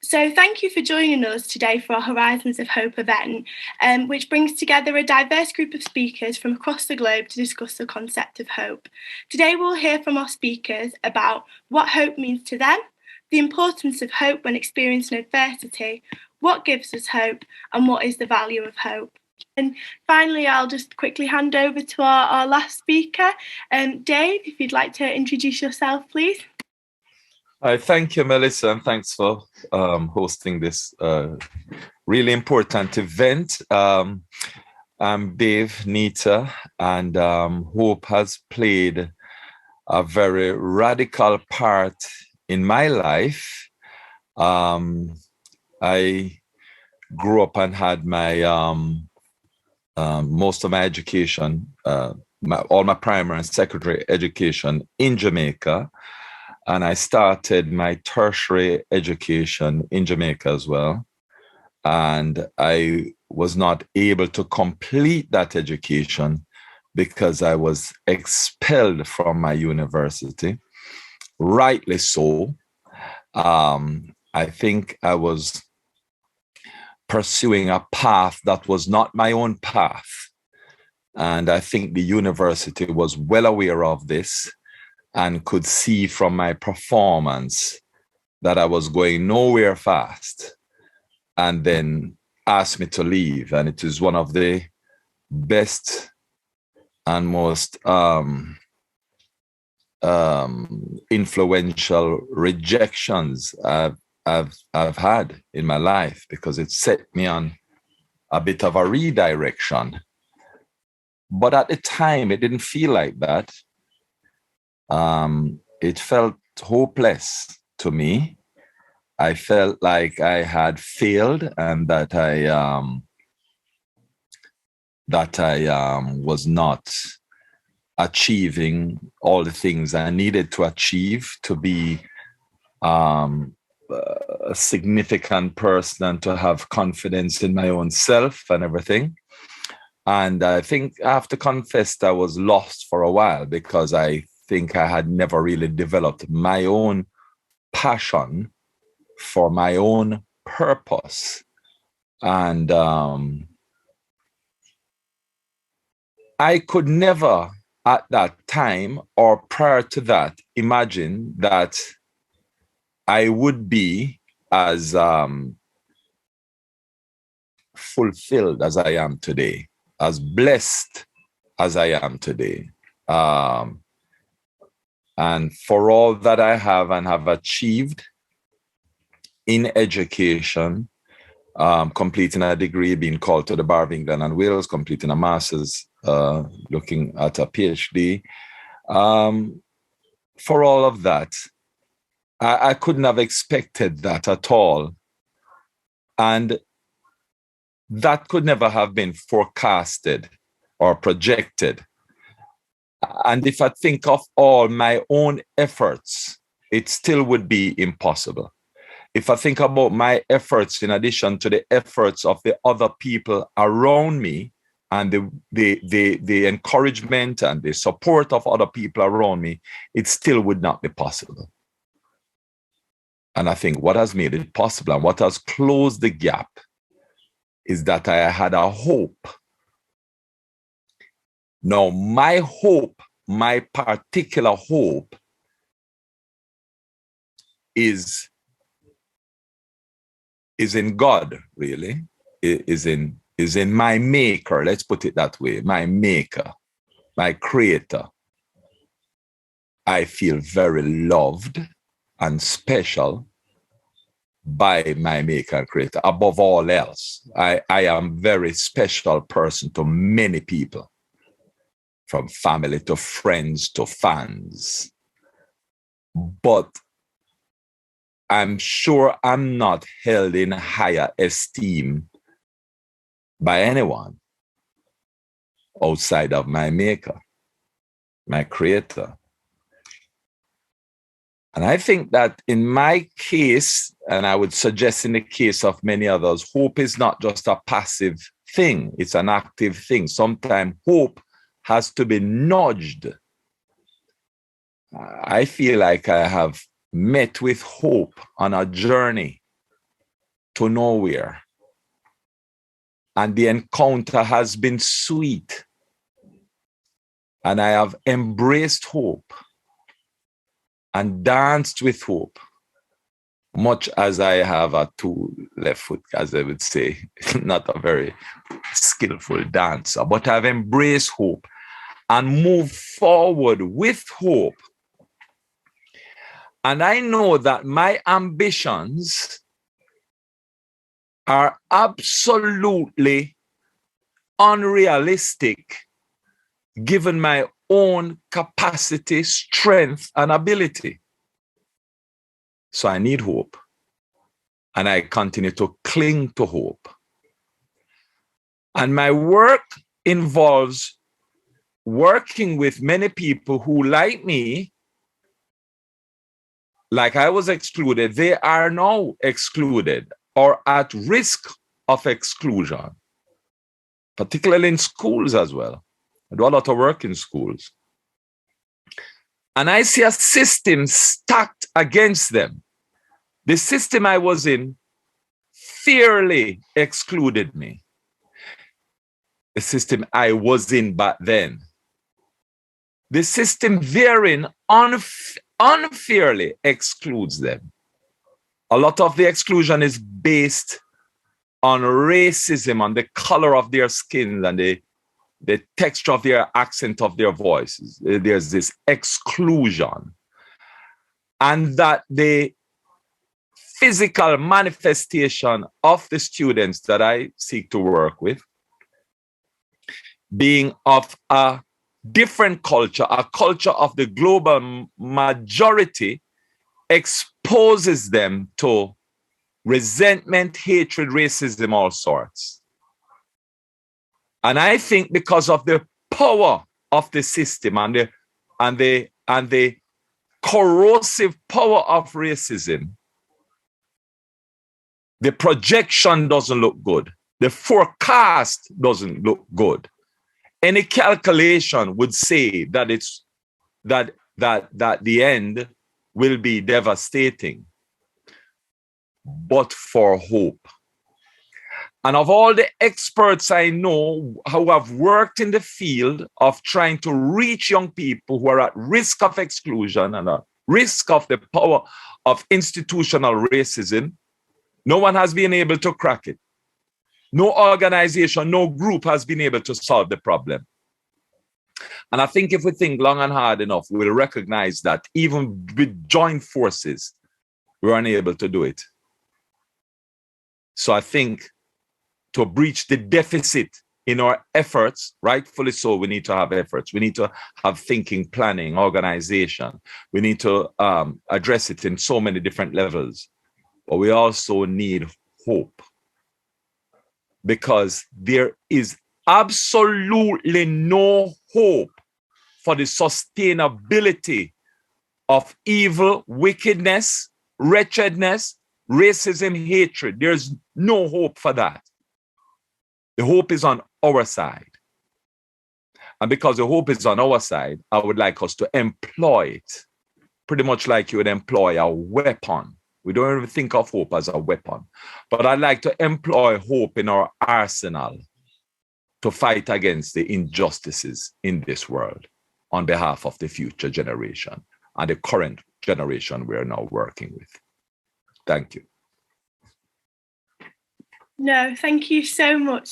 So thank you for joining us today for our Horizons of Hope event, which brings together a diverse group of speakers from across the globe to discuss the concept of hope. Today we'll hear from our speakers about what hope means to them, the importance of hope when experiencing adversity, what gives us hope, and what is the value of hope. And finally, I'll just quickly hand over to our last speaker. Dave, if you'd like to introduce yourself, please. Thank you, Melissa, and thanks for hosting this really important event. I'm Dave Neita, and hope has played a very radical part in my life. I grew up and had my most of my education, all my primary and secondary education in Jamaica. And I started my tertiary education in Jamaica as well. And I was not able to complete that education because I was expelled from my university, rightly so. I think I was pursuing a path that was not my own path. And I think the university was well aware of this and could see from my performance that I was going nowhere fast, and then asked me to leave. And it is one of the best and most influential rejections I've had in my life, because it set me on a bit of a redirection. But at the time, it didn't feel like that. It felt hopeless to me. I felt like I had failed and that I was not achieving all the things I needed to achieve to be a significant person and to have confidence in my own self and everything. And I think I have to confess I was lost for a while, because I think I had never really developed my own passion for my own purpose. And I could never at that time or prior to that imagine that I would be as fulfilled as I am today, as blessed as I am today. And for all that I have and have achieved in education, completing a degree, being called to the Bar of England and Wales, completing a master's, looking at a PhD. For all of that, I couldn't have expected that at all. And that could never have been forecasted or projected. And if I think of all my own efforts, it still would be impossible. If I think about my efforts in addition to the efforts of the other people around me, and the encouragement and the support of other people around me, it still would not be possible. And I think what has made it possible and what has closed the gap is that I had a hope. Now, my hope, my particular hope, is in God, really, is in my maker. Let's put it that way. My maker, my creator. I feel very loved and special by my maker and creator. Above all else, I am a very special person to many people, from family to friends to fans. But I'm sure I'm not held in higher esteem by anyone outside of my maker, my creator. And I think that in my case, and I would suggest in the case of many others, hope is not just a passive thing, it's an active thing. Sometimes hope has to be nudged. I feel like I have met with hope on a journey to nowhere. And the encounter has been sweet. And I have embraced hope and danced with hope, much as I have a two left foot, as I would say, not a very skillful dancer, but I've embraced hope and moved forward with hope. And I know that my ambitions are absolutely unrealistic given my own capacity, strength, and ability. So I need hope. And I continue to cling to hope. And my work involves working with many people who, like me, like I was excluded, they are now excluded or at risk of exclusion, particularly in schools as well. I do a lot of work in schools. And I see a system stacked against them. The system I was in fairly excluded me. The system I was in back then. The system therein unfairly excludes them. A lot of the exclusion is based on racism, on the color of their skin and the texture of their accent of their voices. There's this exclusion. And that the physical manifestation of the students that I seek to work with, being of a different culture, a culture of the global majority, exposes them to resentment, hatred, racism, all sorts. And I think because of the power of the system and the corrosive power of racism, the projection doesn't look good. The forecast doesn't look good. Any calculation would say that it's that the end will be devastating, but for hope. And of all the experts I know who have worked in the field of trying to reach young people who are at risk of exclusion and at risk of the power of institutional racism, no one has been able to crack it. No organization, no group has been able to solve the problem. And I think if we think long and hard enough, we'll recognize that even with joint forces, we're unable to do it. So I think to breach the deficit in our efforts, rightfully so, we need to have efforts. We need to have thinking, planning, organization. We need to address it in so many different levels. But we also need hope. Because there is absolutely no hope for the sustainability of evil, wickedness, wretchedness, racism, hatred. There's no hope for that. The hope is on our side. And because the hope is on our side, I would like us to employ it pretty much like you would employ a weapon. We don't even think of hope as a weapon. But I'd like to employ hope in our arsenal to fight against the injustices in this world on behalf of the future generation and the current generation we're now working with. Thank you. No, thank you so much,